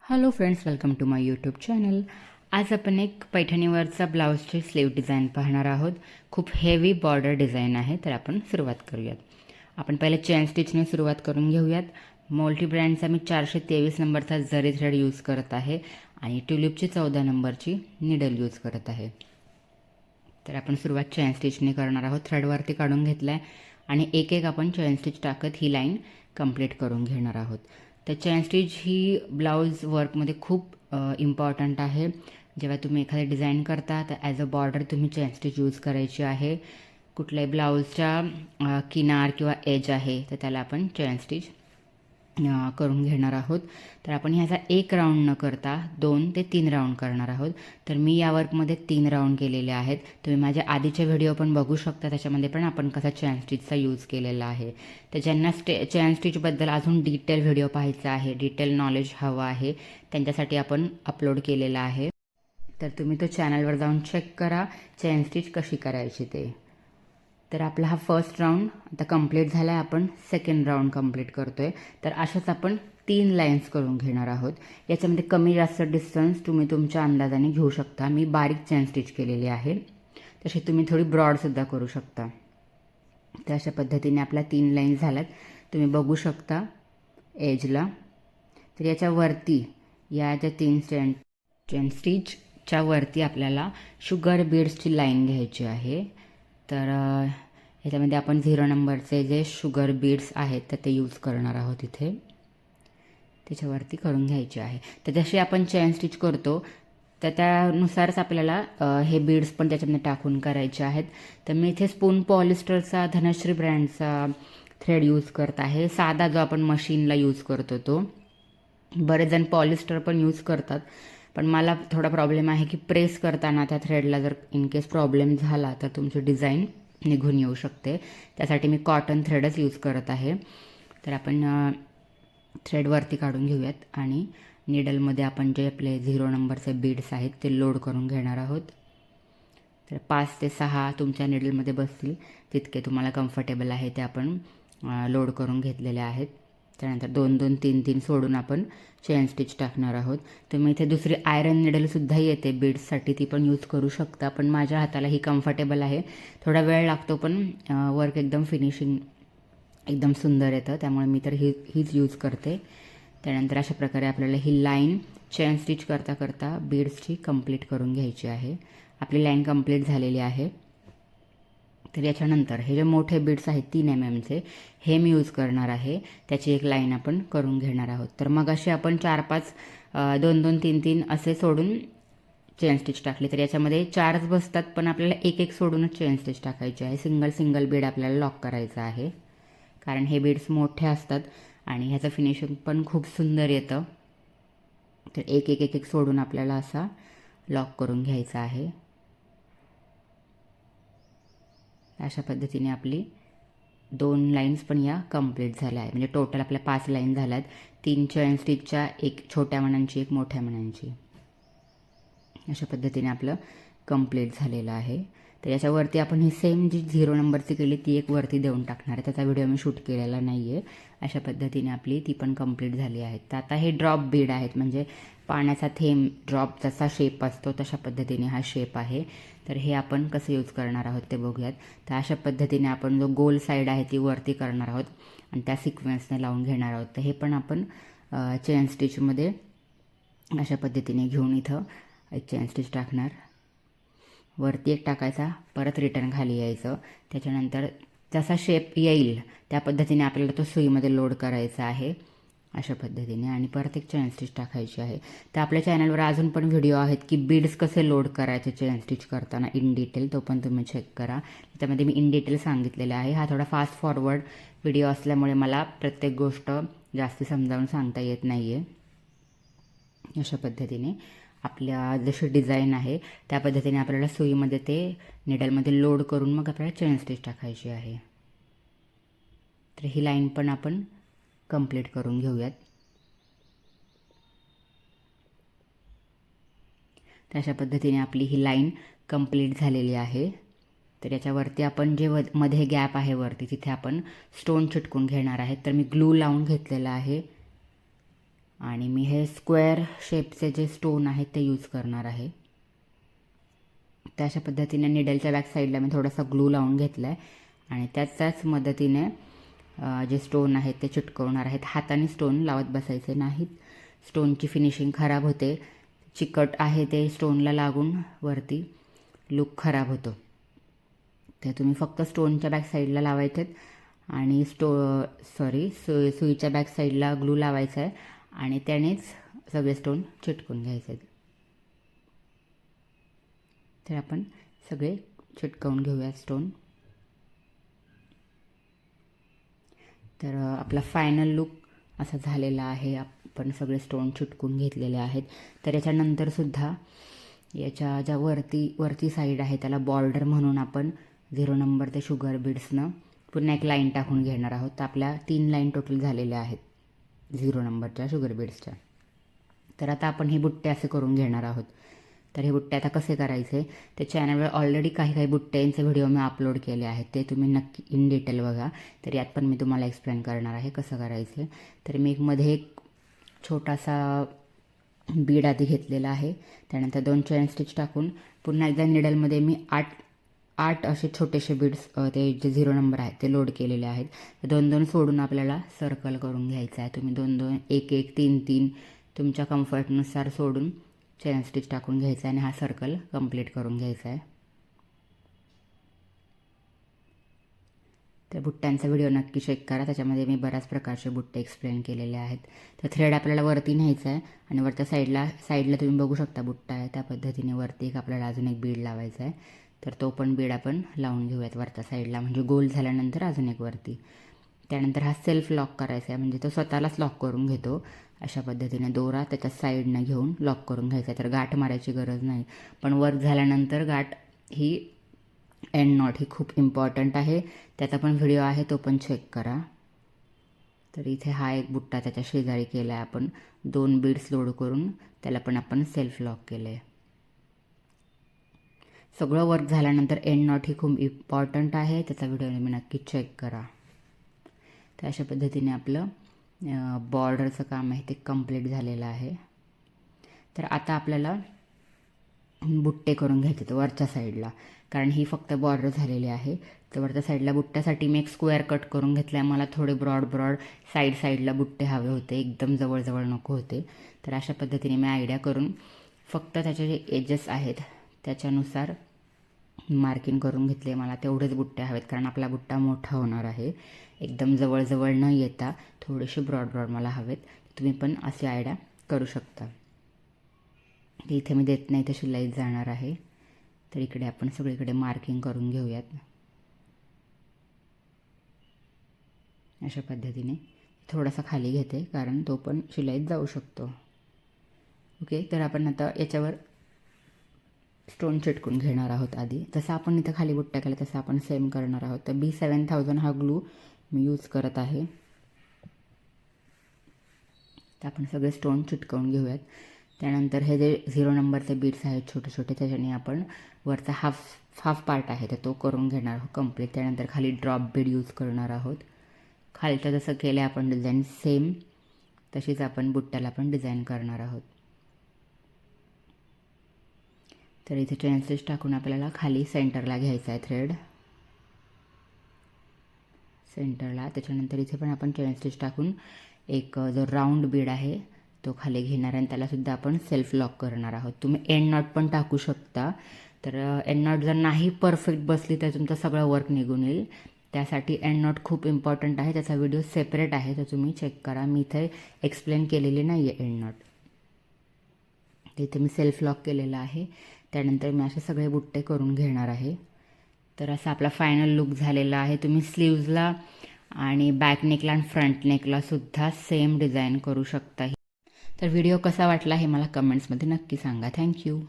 Hello friends, welcome to my YouTube channel. आज आपण एक पैठणीवरचा ब्लाऊजचे स्लीव डिझाईन पाहणार आहोत. खूप हेवी बॉर्डर डिझाईन आहे, तर आपण सुरुवात करूयात. आपण पहिले चेन स्टिचने सुरुवात करून घेऊयात. मोल्टी ब्रँडचा मी 423 नंबरचा जरी थ्रेड यूज करत आहे आणि ट्युलिपची 14 नंबरची निडल यूज करत आहे. तर आपण सुरुवात चेन स्टिचने करणार आहोत. थ्रेडवरती काढून घेतला आहे आणि एक एक आपण चेन स्टिच टाकत ही लाईन कंप्लीट करून घेणार आहोत. तर चेन स्टिच ही ब्लाऊज वर्कमध्ये खूप इम्पॉर्टंट आहे. जेव्हा तुम्ही एखादे डिझाईन करता तर ॲज अ बॉर्डर तुम्ही चेन स्टिच यूज करायची आहे. कुठल्याही ब्लाऊजच्या किनार किंवा एज आहे तर त्याला आपण चेन स्टिच करून घेणार आहोत. तर आपण ह्याचा एक राऊंड न करता 2 ते 3 राऊंड करणार आहोत. तर मी या वर्कमध्ये 3 राऊंड केलेले आहेत. तुम्ही माझ्या आधीचे व्हिडिओ पण बघू शकता, त्याच्यामध्ये पण आपण कसा चेन स्टिचचा यूज केलेला आहे. तर ज्यांना चेन स्टिचबद्दल अजून डिटेल व्हिडिओ पाहायचा आहे, डिटेल नॉलेज हवं आहे, त्यांच्यासाठी आपण अपलोड केलेला आहे. तर तुम्ही तो चॅनलवर जाऊन चेक करा चेन स्टिच कशी करायची ते. तर आपला हा फर्स्ट राऊंड आता कंप्लीट झाला आहे. आपण सेकंड राऊंड कंप्लीट करतो आहे. तर अशाच आपण 3 लाईन्स करून घेणार आहोत. याच्यामध्ये कमी जास्त डिस्टन्स तुम्ही तुमच्या अंदाजाने घेऊ शकता. मी बारीक चेन स्टिच केलेली आहे, तशी तुम्ही थोडी ब्रॉडसुद्धा करू शकता. तर अशा पद्धतीने आपल्या 3 लाईन्स झाल्यात, तुम्ही बघू शकता एजला. तर याच्यावरती या ज्या 3 चेन स्टिचच्या वरती आपल्याला शुगर बीड्सची लाईन घ्यायची आहे. तर ह्याच्यामध्ये आपण 0 नंबरचे जे शुगर बीड्स आहेत तर ते यूज करणार आहोत. इथे त्याच्यावरती करून घ्यायचे आहे. तर जसे आपण चेन स्टिच करतो तर त्यानुसारच आपल्याला हे बीड्स पण त्याच्यामध्ये टाकून करायचे आहेत. तर मी इथे स्पून पॉलिस्टरचा धनश्री ब्रँडचा थ्रेड यूज करत आहे. साधा जो आपण मशीनला यूज करतो तो. बरेच जण पॉलिस्टर पण यूज करतात, पण मला थोडा प्रॉब्लेम आहे की प्रेस करताना त्या थ्रेडला जर इन केस प्रॉब्लेम झाला तर तुमची डिझाईन निघून येऊ शकते. त्यासाठी मी कॉटन थ्रेडच यूज करत आहे. तर आपण थ्रेडवरती काढून घेऊयात आणि निडलमध्ये आपण जे आपले 0 नंबरचे बीड्स आहेत ते लोड करून घेणार आहोत. तर 5 ते 6 तुमच्या निडलमध्ये बसतील तितके तुम्हाला कम्फर्टेबल आहे ते आपण लोड करून घेतलेले आहेत. त्यानंतर 2-2, 3-3 सोडून आपण चेन स्टिच टाकणार आहोत. तुम्ही इथे दुसरी आयरन निडलसुद्धा येते बीड्ससाठी, ती पण यूज करू शकता, पण माझ्या हाताला ही कम्फर्टेबल आहे. थोडा वेळ लागतो पण वर्क एकदम फिनिशिंग एकदम सुंदर येतं, त्यामुळे मी तर हीच यूज करते. त्यानंतर अशा प्रकारे आपल्याला ही लाईन चेन स्टिच करता करता बीड्सची कंप्लीट करून घ्यायची आहे. आपली लाईन कंप्लीट झालेली आहे. तर याच्यानंतर हे जे मोठे बीड्स आहेत 3 mm हे मी यूज करणार आहे. त्याची एक लाईन आपण करून घेणार आहोत. तर मग असे आपण 4-5 2-2, 3-3 असे सोडून चेन स्टिच टाकले. तर याच्यामध्ये 4च बसतात, पण आपल्याला एक एक सोडूनच चेन स्टिच टाकायची आहे. सिंगल बीड आपल्याला लॉक करायचं आहे, कारण हे बीड्स मोठे असतात आणि ह्याचं फिनिशिंग पण खूप सुंदर येतं. तर एक एक एक एक सोडून आपल्याला असा लॉक करून घ्यायचा आहे. अशा पद्धतीने आपली 2 लाईन्स पण या कंप्लीट झाल्या आहे. म्हणजे टोटल आपल्या 5 लाईन झाल्यात. 3 चेन स्टिचच्या, एक छोट्या मण्यांची, एक मोठ्या मण्यांची. अशा पद्धतीने आपलं कंप्लीट झालेलं आहे. तर याच्यावरती आपण ही सेम जी 0 नंबरची केली ती एक वरती देऊन टाकणार आहे. त्याचा व्हिडिओ मी शूट केलेला नाही आहे. अशा पद्धतीने आपली ती पण कंप्लीट झाली आहे. तर आता हे ड्रॉप बीड आहेत, म्हणजे पाण्याचा थेंब ड्रॉप जसा शेप असतो तशा पद्धतीने हा शेप आहे. तर हे आपण कसं यूज करणार आहोत ते बघूयात. तर अशा पद्धतीने आपण जो गोल साईड आहे ती वरती करणार आहोत आणि त्या सिक्वेन्सने लावून घेणार आहोत. तर हे पण आपण चेन स्टिचमध्ये अशा पद्धतीने घेऊन इथं एक चेन स्टिच टाकणार, वरती एक टाकायचा, परत रिटर्न खाली यायचं. त्याच्यानंतर जसा शेप येईल त्या पद्धतीने आपल्याला तो सुईमध्ये लोड करायचा आहे अशा पद्धतीने, आणि परत एक चेन स्टिच टाकायची आहे. तर आपल्या चॅनलवर अजून पण व्हिडिओ आहेत की बीड्स कसे लोड करायचे चेन स्टिच करताना इन डिटेल, तो पण तुम्ही चेक करा. त्यामध्ये मी इन डिटेल सांगितलेलं आहे. हा थोडा फास्ट फॉरवर्ड व्हिडिओ असल्यामुळे मला प्रत्येक गोष्ट जास्त समजावून सांगता येत नाही आहे. अशा पद्धतीने आपल्या जशी डिझाईन आहे त्या पद्धतीने आपल्याला सुईमध्ये ते निडलमध्ये लोड करून मग आपल्याला चेन स्टिच टाकायची आहे. तर ही लाईन पण आपण कंप्लीट करून घेऊयात. तर अशा पद्धतीने आपली ही लाईन कंप्लीट झालेली आहे. तर याच्यावरती आपण जे मध्ये गॅप आहे वरती तिथे आपण स्टोन चिटकून घेणार आहेत. तर मी ग्लू लावून घेतलेला आहे. आणि मी हे स्क्वेअर शेपचे जे स्टोन आहेत ते यूज करणार आहे. तर अशा पद्धतीने निडलच्या बॅक साईडला मी थोडासा ग्लू लावून घेतला आहे आणि त्याच मदतीने जे स्टोन आहेत ते चिटकवणार आहेत. हाताने स्टोन लावत बसायचे नाहीत, स्टोनची फिनिशिंग खराब होते. चिकट आहे ते स्टोनला लागून वरती लुक खराब होतो. तर तुम्ही फक्त स्टोनच्या बॅक साईडला लावायचे आणि सुईच्या बॅक साईडला ग्लू लावायचा आहे आणि त्यानेच सगळे स्टोन चिटकून घ्यायचे आहेत. तर आपण सगळे चिटकवून घेऊया स्टोन. तर आपला फायनल लुक असा झालेला आहे. आपण सगळे स्टोन चिटकून घेतलेले आहेत. तर याच्यानंतरसुद्धा याच्या ज्या वरती साईड आहे त्याला बॉर्डर म्हणून आपण 0 नंबर ते शुगर बीड्सनं पुन्हा एक लाईन टाकून घेणार आहोत. तर आपल्या 3 लाईन टोटल झालेल्या आहेत 0 नंबरच्या शुगर बीड्सच्या. तर आता आपण हे बुट्टे असे करून घेणार आहोत. तर हे बुट्टे आता कसे करायचे ते चॅनलवर ऑलरेडी काही बुट्ट्यांचे व्हिडिओ मी अपलोड केले आहेत, ते तुम्ही नक्की इन डिटेल बघा. तर यात पण मी तुम्हाला एक्सप्लेन करणार आहे कसं करायचं. तर मी मध्ये एक छोटासा बीड आधी घेतलेला आहे. त्यानंतर 2 चेन स्टिच टाकून पुन्हा एकदा निडलमध्ये मी 8 असे छोटेसे बीड्स ते जे 0 नंबर आहेत ते लोड केलेले आहेत. 2-2 सोडून आपल्याला सर्कल करून घ्यायचं आहे. तुम्ही 2-2, 1-1, 3-3 तुमच्या कम्फर्टनुसार सोडून चेन स्टिच टाकून घ्यायचा आहे आणि हा सर्कल कंप्लीट करून घ्यायचा आहे. तर बुट्ट्यांचा व्हिडिओ नक्की चेक करा, त्याच्यामध्ये मी बऱ्याच प्रकारचे बुट्टे एक्सप्लेन केलेले आहेत. तर थ्रेड आपल्याला वरती न्यायचा आहे आणि वरच्या साईडला तुम्ही बघू शकता बुट्टा आहे, त्या पद्धतीने वरती एक आपल्याला अजून एक बीड लावायचा आहे. तर तो पण बीड आपण लावून घेऊयात वरच्या साईडला, म्हणजे गोल झाल्यानंतर अजून एक वरती. त्यानंतर हा सेल्फ लॉक करायचा आहे, म्हणजे तो स्वतःलाच लॉक करून घेतो. अशा पद्धतीने दोरा त्याच्या साईडनं घेऊन लॉक करून घ्यायचा. तर गाठ मारायची गरज नाही, पण वर्क झाल्यानंतर गाठ ही एंड नॉट ही खूप इम्पॉर्टंट आहे. त्याचा पण व्हिडिओ आहे, तो पण चेक करा. तर इथे हा एक बुट्टा त्याच्या शेजारी केला आहे आपण, 2 बीड्स लोड करून त्याला पण आपण सेल्फ लॉक केलं आहे. सगळं वर्क झाल्यानंतर एंड नॉट ही खूप इम्पॉर्टंट आहे, त्याचा व्हिडिओ मी नक्की चेक करा. तर अशा पद्धतीने आपलं बॉर्डरचं काम आहे ते कंप्लीट झालेलं आहे. तर आता आपल्याला बुट्टे करून घ्यायचे तर वरच्या साईडला, कारण ही फक्त बॉर्डर झालेली आहे. तर वरच्या साईडला बुट्ट्यासाठी मी एक स्क्वेअर कट करून घेतला आहे. मला थोडे ब्रॉड साईडला बुट्टे हवे होते, एकदम जवळ नको होते. तर अशा पद्धतीने मी आयडिया करून फक्त त्याचे जे एजेस आहेत त्याच्यानुसार मार्किंग करून घेतले. मला तेवढेच बुट्टे हवेत, कारण आपला बुट्टा मोठा होणार आहे. एकदम जवळ न येता थोडेसे ब्रॉड मला हवेत. तुम्ही पण असे आयडिया करू शकता. इथे मी देत नाही तर शिलाई जाणार आहे. तर इकडे आपण सगळीकडे मार्किंग करून घेऊयात. अशा पद्धतीने थोडासा खाली घेते, कारण तो पण शिलाईत जाऊ शकतो. ओके, तर आपण आता याच्यावर स्टोन चिटकून घेणार आहोत. आधी जसं आपण इथं खाली बुट्ट्या केला तसं आपण सेम करणार आहोत. तर B7000 हा ग्लू मी यूज करत आहे. तर आपण सगळे स्टोन चिटकवून घेऊयात. त्यानंतर हे जे 0 नंबरचे बीड्स आहेत छोटे त्याच्याने आपण वरचा हाफ पार्ट आहे तर तो करून घेणार आहोत कंप्लीट. त्यानंतर खाली ड्रॉप बीड यूज करणार आहोत. खालचं जसं केलं आपण डिझाईन सेम तशीच आपण बुट्ट्याला पण डिझाईन करणार आहोत. तर इथे चेन स्टिच टाकून आपल्याला खाली सेंटरला घ्यायचा आहे थ्रेड सेंटरला. त्याच्यानंतर इथे पण आपण चेन स्टिच टाकून एक जो राऊंड बीड आहे तो खाली घेणार आणि त्यालासुद्धा आपण सेल्फ लॉक करणार आहोत. तुम्ही एंड नॉट पण टाकू शकता. तर एंड नॉट जर नाही परफेक्ट बसली तर तुमचं सगळं वर्क निघून येईल. त्यासाठी एंड नॉट खूप इम्पॉर्टंट आहे, त्याचा व्हिडिओ सेपरेट आहे, तर तुम्ही चेक करा. मी इथे एक्सप्लेन केलेली नाही आहे एंड नॉट. इथे मी सेल्फ लॉक केलेलं आहे. त्यानंतर मी असे सगळे बुट्टे करून घेणार आहे. तर असा आपला फायनल लुक झालेला आहे. तुम्ही स्लीव्जला आणि बॅक नेकला आणि फ्रंट नेकला सुद्धा सेम डिझाईन करू शकता. तर व्हिडिओ कसा वाटला हे मला कमेंट्समध्ये नक्की सांगा. थँक्यू.